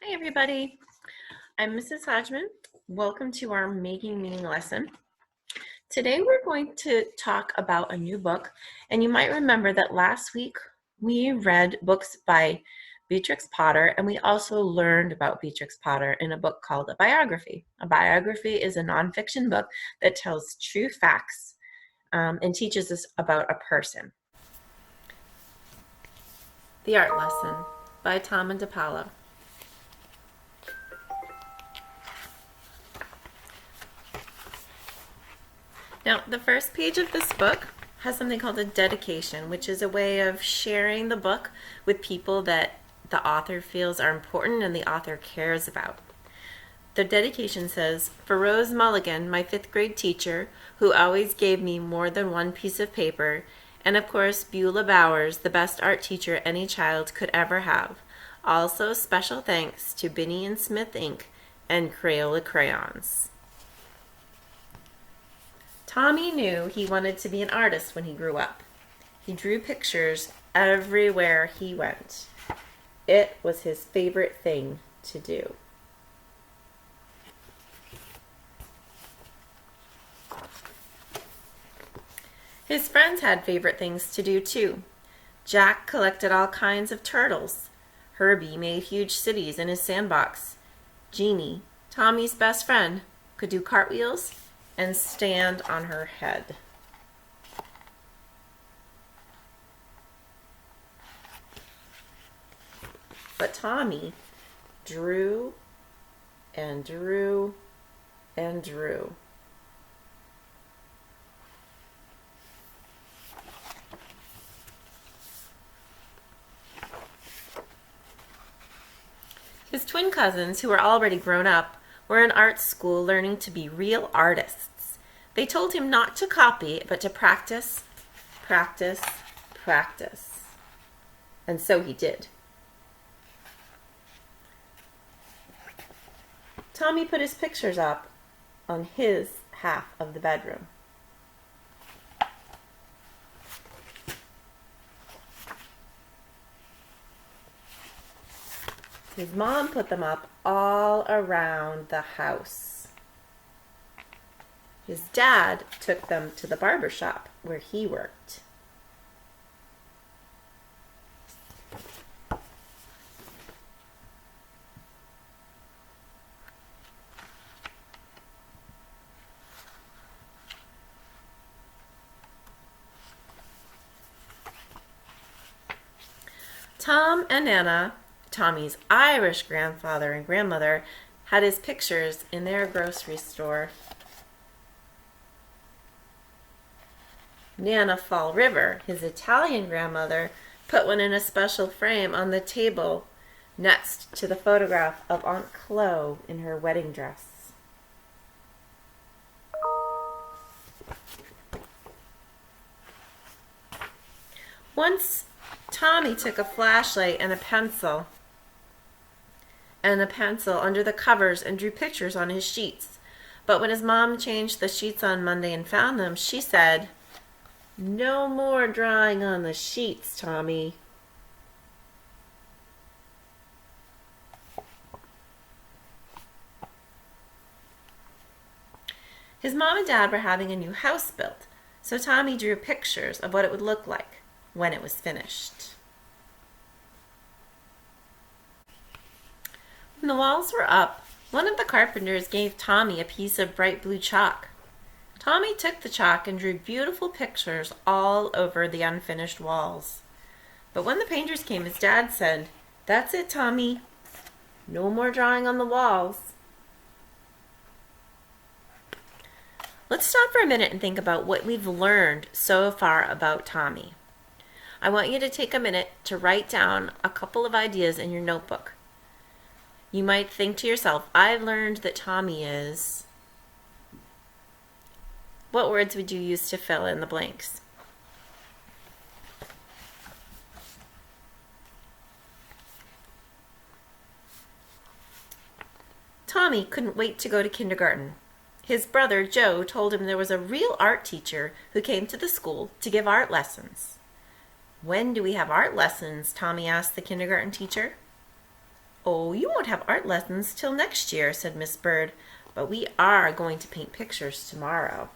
Hi everybody, I'm Mrs. Hodgman. Welcome to our Making Meaning lesson. Today we're going to talk about a new book, and you might remember that last week we read books by Beatrix Potter, and we also learned about Beatrix Potter in a book called a biography. A biography is a nonfiction book that tells true facts and teaches us about a person. The Art Lesson by Tom DePaulo. Now, the first page of this book has something called a dedication, which is a way of sharing the book with people that the author feels are important and the author cares about. The dedication says, "For Rose Mulligan, my 5th grade teacher, who always gave me more than one piece of paper, and of course Beulah Bowers, the best art teacher any child could ever have. Also special thanks to Binney and Smith ink and Crayola crayons." Tommy knew he wanted to be an artist when he grew up. He drew pictures everywhere he went. It was his favorite thing to do. His friends had favorite things to do too. Jack collected all kinds of turtles. Herbie made huge cities in his sandbox. Jeannie, Tommy's best friend, could do cartwheels and stand on her head. But Tommy drew and drew and drew. His twin cousins, who were already grown up, were in art school learning to be real artists. They told him not to copy, but to practice, practice, practice. And so he did. Tommy put his pictures up on his half of the bedroom. His mom put them up all around the house. His dad took them to the barber shop where he worked. Tom and Nana, Tommy's Irish grandfather and grandmother, had his pictures in their grocery store. Nana Fall River, his Italian grandmother, put one in a special frame on the table next to the photograph of Aunt Chloe in her wedding dress. Once, Tommy took a flashlight and a pencil under the covers and drew pictures on his sheets. But when his mom changed the sheets on Monday and found them, she said, "No more drawing on the sheets, Tommy." His mom and dad were having a new house built, so Tommy drew pictures of what it would look like when it was finished. When the walls were up, one of the carpenters gave Tommy a piece of bright blue chalk. Tommy took the chalk and drew beautiful pictures all over the unfinished walls. But when the painters came, his dad said, "That's it, Tommy. No more drawing on the walls." Let's stop for a minute and think about what we've learned so far about Tommy. I want you to take a minute to write down a couple of ideas in your notebook. You might think to yourself, "I've learned that Tommy is..." What words would you use to fill in the blanks? Tommy couldn't wait to go to kindergarten. His brother, Joe, told him there was a real art teacher who came to the school to give art lessons. "When do we have art lessons?" Tommy asked the kindergarten teacher. "Oh, you won't have art lessons till next year," said Miss Bird, "but we are going to paint pictures tomorrow."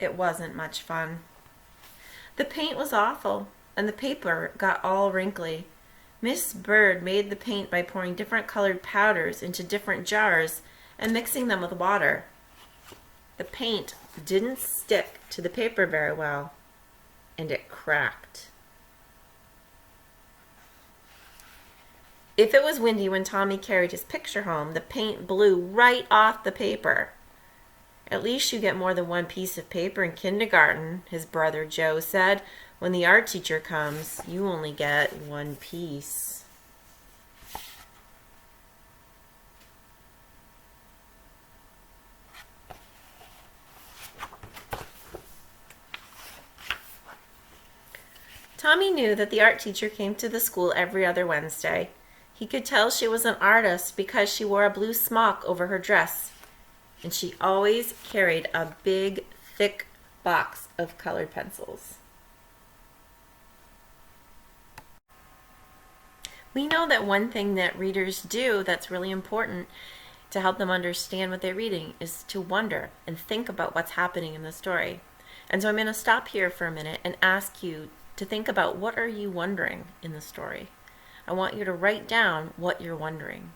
It wasn't much fun. The paint was awful, and the paper got all wrinkly. Miss Bird made the paint by pouring different colored powders into different jars and mixing them with water. The paint didn't stick to the paper very well, and it cracked. If it was windy when Tommy carried his picture home, the paint blew right off the paper. "At least you get more than one piece of paper in kindergarten," his brother Joe said. "When the art teacher comes, you only get one piece." Tommy knew that the art teacher came to the school every other Wednesday. He could tell she was an artist because she wore a blue smock over her dress, and she always carried a big, thick box of colored pencils. We know that one thing that readers do that's really important to help them understand what they're reading is to wonder and think about what's happening in the story. And so I'm going to stop here for a minute and ask you to think about, what are you wondering in the story? I want you to write down what you're wondering.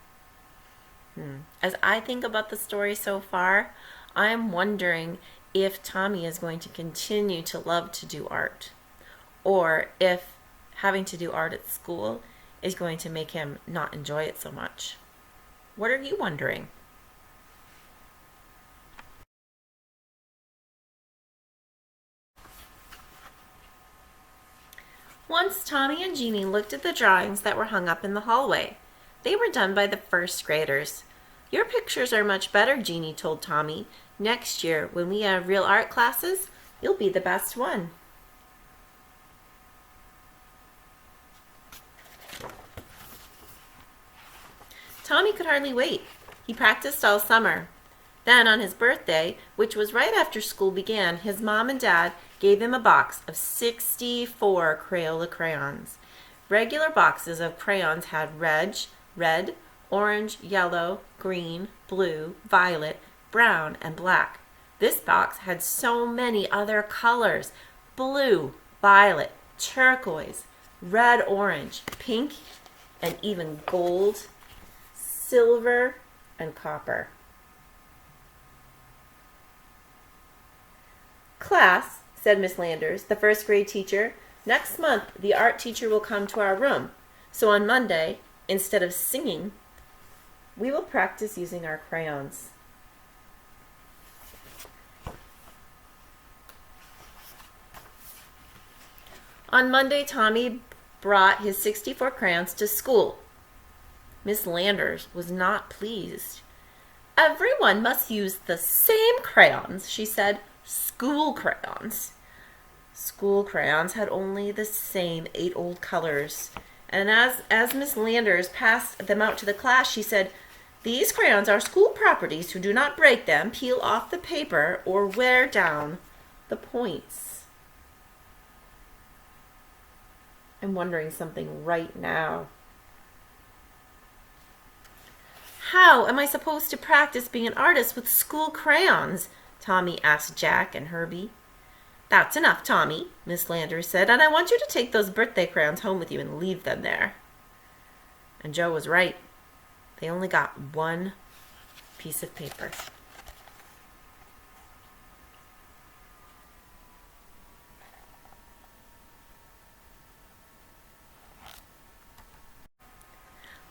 As I think about the story so far, I'm wondering if Tommy is going to continue to love to do art, or if having to do art at school is going to make him not enjoy it so much. What are you wondering? Once Tommy and Jeannie looked at the drawings that were hung up in the hallway. They were done by the first graders. "Your pictures are much better," Jeannie told Tommy. "Next year, when we have real art classes, you'll be the best one." Tommy could hardly wait. He practiced all summer. Then on his birthday, which was right after school began, his mom and dad gave him a box of 64 Crayola crayons. Regular boxes of crayons had red, orange, yellow, green, blue, violet, brown, and black. This box had so many other colors: blue, violet, turquoise, red, orange, pink, and even gold, silver, and copper. "Class," said Miss Landers, the first grade teacher, "next month the art teacher will come to our room. So on Monday, instead of singing, we will practice using our crayons." On Monday, Tommy brought his 64 crayons to school. Miss Landers was not pleased. "Everyone must use the same crayons," she said. "School crayons." School crayons had only the same 8 old colors. And as Miss Landers passed them out to the class, she said, "These crayons are school property, so do not break them, peel off the paper, or wear down the points." I'm wondering something right now. "How am I supposed to practice being an artist with school crayons?" Tommy asked Jack and Herbie. "That's enough, Tommy," Miss Landers said, "and I want you to take those birthday crayons home with you and leave them there." And Joe was right. They only got one piece of paper.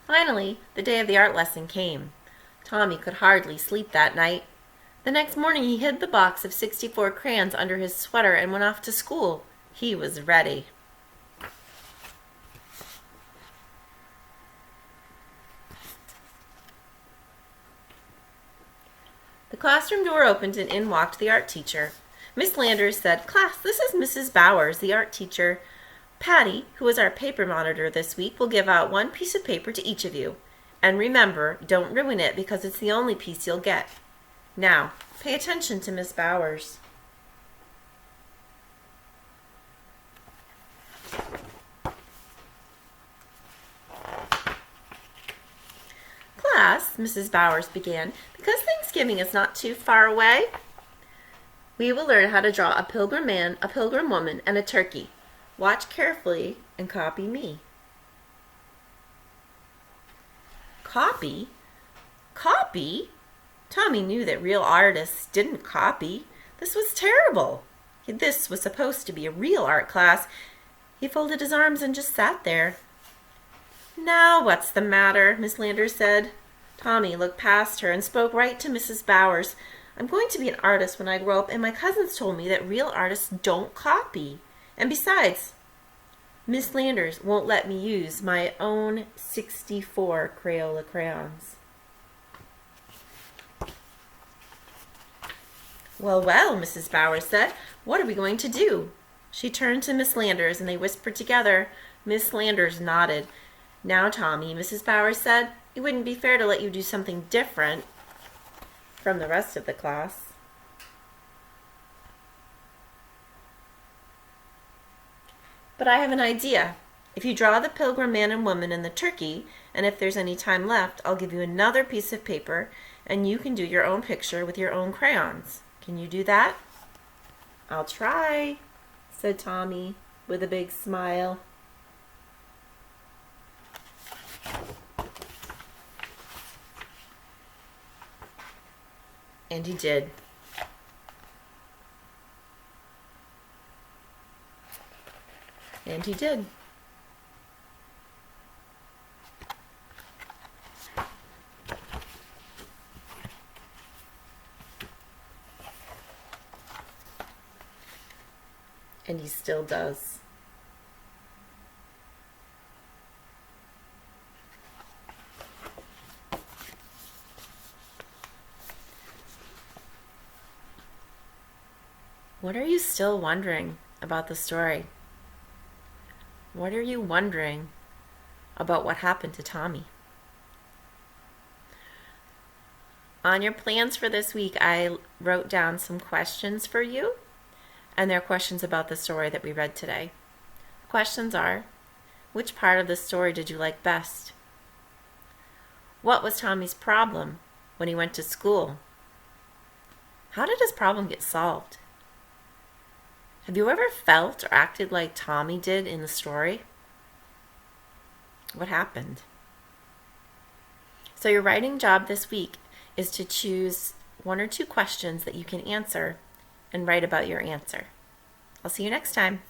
Finally, the day of the art lesson came. Tommy could hardly sleep that night. The next morning he hid the box of 64 crayons under his sweater and went off to school. He was ready. The classroom door opened and in walked the art teacher. Miss Landers said, "Class, this is Mrs. Bowers, the art teacher. Patty, who is our paper monitor this week, will give out one piece of paper to each of you. And remember, don't ruin it because it's the only piece you'll get. Now, Pay attention to Miss Bowers. Class, Mrs. Bowers began, because Thanksgiving is not too far away, we will learn how to draw a pilgrim man, a pilgrim woman, and a turkey. Watch carefully and copy me. Copy? Copy? Tommy knew that real artists didn't copy. This was terrible. This was supposed to be a real art class. He folded his arms and just sat there. Now what's the matter? Miss Landers said. Tommy looked past her and spoke right to Mrs. Bowers. I'm going to be an artist when I grow up, and my cousins told me that real artists don't copy. And besides, Miss Landers won't let me use my own 64 Crayola crayons. Well, well, Mrs. Bowers said, what are we going to do? She turned to Miss Landers, and they whispered together. Miss Landers nodded. Now, Tommy, Mrs. Bowers said, it wouldn't be fair to let you do something different from the rest of the class. But I have an idea. If you draw the pilgrim man and woman and the turkey, and if there's any time left, I'll give you another piece of paper, and you can do your own picture with your own crayons. Can you do that? I'll try, said Tommy with a big smile. And he did. And he did. And he still does. What are you still wondering about the story? What are you wondering about what happened to Tommy? On your plans for this week, I wrote down some questions for you, and they're questions about the story that we read today. Questions are, which part of the story did you like best? What was Tommy's problem when he went to school? How did his problem get solved? Have you ever felt or acted like Tommy did in the story? What happened? So your writing job this week is to choose one or two questions that you can answer and write about your answer. I'll see you next time.